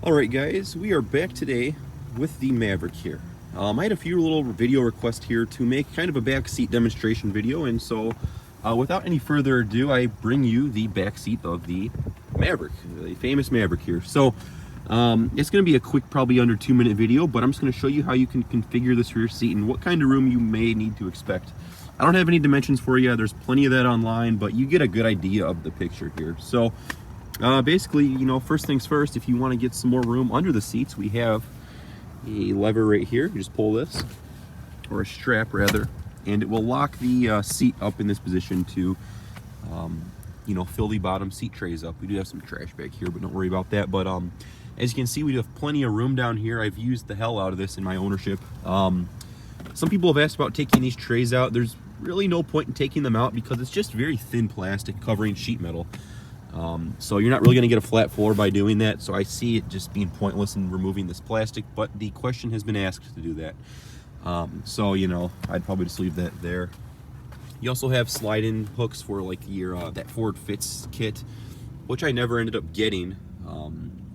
Alright guys, we are back today with the Maverick here. I had a few little video requests here to make kind of a back seat demonstration video, and so without any further ado, I bring you the back seat of the Maverick, the famous Maverick here. So it's going to be a quick, probably under 2-minute video, but I'm just going to show you how you can configure this rear seat and what kind of room you may need to expect. I don't have any dimensions for you, there's plenty of that online, but you get a good idea of the picture here. So basically, you know, first things first, if you want to get some more room under the seats, we have a lever right here. You just pull this, or a strap rather, and it will lock the seat up in this position to, you know, fill the bottom seat trays up. We do have some trash back here, but don't worry about that. But as you can see, we do have plenty of room down here. I've used the hell out of this in my ownership. Some people have asked about taking these trays out. There's really no point in taking them out because it's just very thin plastic covering sheet metal. So you're not really going to get a flat floor by doing that, so I see it just being pointless in removing this plastic, but the question has been asked to do that. So, you know, I'd probably just leave that there. You also have slide-in hooks for like your that Ford Fits kit, which I never ended up getting,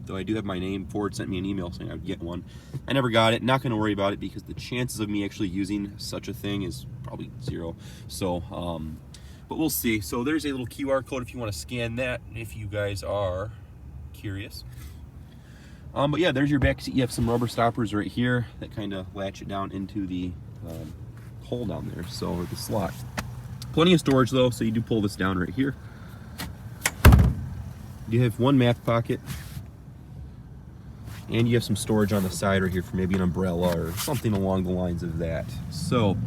though I do have my name. Ford sent me an email saying I'd get one. I never got it. Not going to worry about it because the chances of me actually using such a thing is probably 0. So, but we'll see. So there's a little QR code if you want to scan that, if you guys are curious. But yeah, there's your back seat. You have some rubber stoppers right here that kind of latch it down into the hole down there, so, or the slot. Plenty of storage though, so you do pull this down right here. You have one map pocket, and you have some storage on the side right here for maybe an umbrella or something along the lines of that. So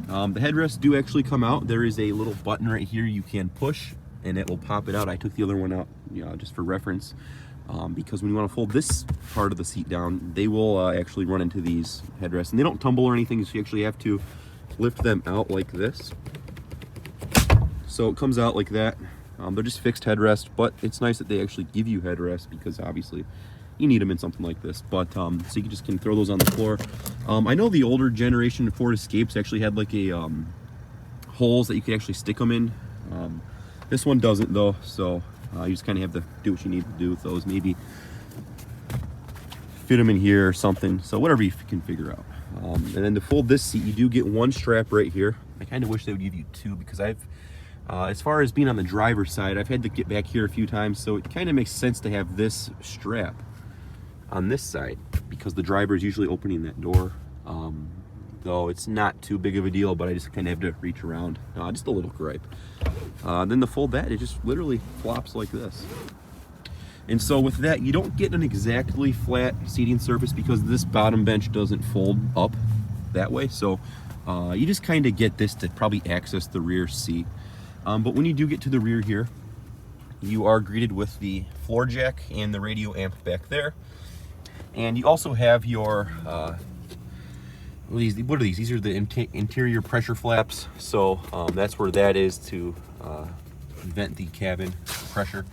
the headrests do actually come out. There is a little button right here you can push and it will pop it out. I took the other one out, you know, just for reference, because when you want to fold this part of the seat down, they will actually run into these headrests, and they don't tumble or anything, so you actually have to lift them out like this. So it comes out like that. They're just fixed headrests, but it's nice that they actually give you headrests because obviously you need them in something like this. But so you just can throw those on the floor. I know the older generation Ford Escapes actually had like a holes that you could actually stick them in. This one doesn't though, so you just kind of have to do what you need to do with those. Maybe fit them in here or something. So whatever you can figure out. And then to fold this seat, you do get one strap right here. I kind of wish they would give you 2 because I've as far as being on the driver's side, I've had to get back here a few times, so it kind of makes sense to have this strap on this side because the driver is usually opening that door. Though it's not too big of a deal, but I just kind of have to reach around. Just a little gripe. Then to fold that, it just literally flops like this. And so with that, you don't get an exactly flat seating surface because this bottom bench doesn't fold up that way. So you just kind of get this to probably access the rear seat. But when you do get to the rear here, you are greeted with the floor jack and the radio amp back there. And you also have your, what are these? These are the interior pressure flaps. So that's where that is to vent the cabin pressure.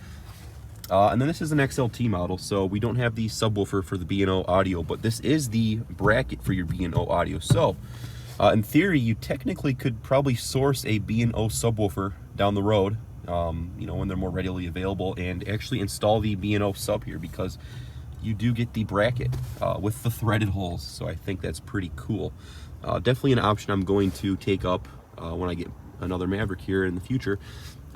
And then this is an XLT model, so we don't have the subwoofer for the B&O audio, but this is the bracket for your B&O audio. So in theory, you technically could probably source a B&O subwoofer down the road, you know, when they're more readily available, and actually install the B&O sub here because you do get the bracket with the threaded holes. So I think that's pretty cool. Definitely an option I'm going to take up when I get another Maverick here in the future.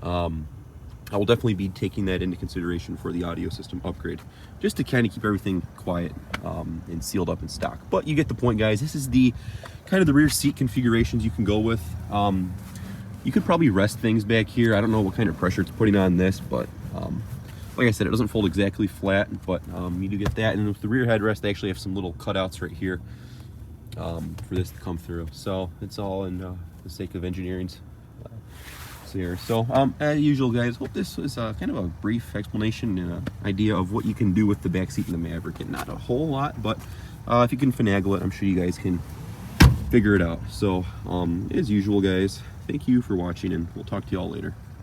I will definitely be taking that into consideration for the audio system upgrade, just to kind of keep everything quiet and sealed up in stock. But you get the point, guys. This is the kind of the rear seat configurations you can go with. You could probably rest things back here. I don't know what kind of pressure it's putting on this, but like I said, it doesn't fold exactly flat, but you do get that. And with the rear headrest, they actually have some little cutouts right here for this to come through. So it's all in the sake of engineering's here. So as usual, guys, hope this was kind of a brief explanation and an idea of what you can do with the back seat in the Maverick, and not a whole lot, but if you can finagle it, I'm sure you guys can figure it out. So as usual, guys, thank you for watching, and we'll talk to you all later.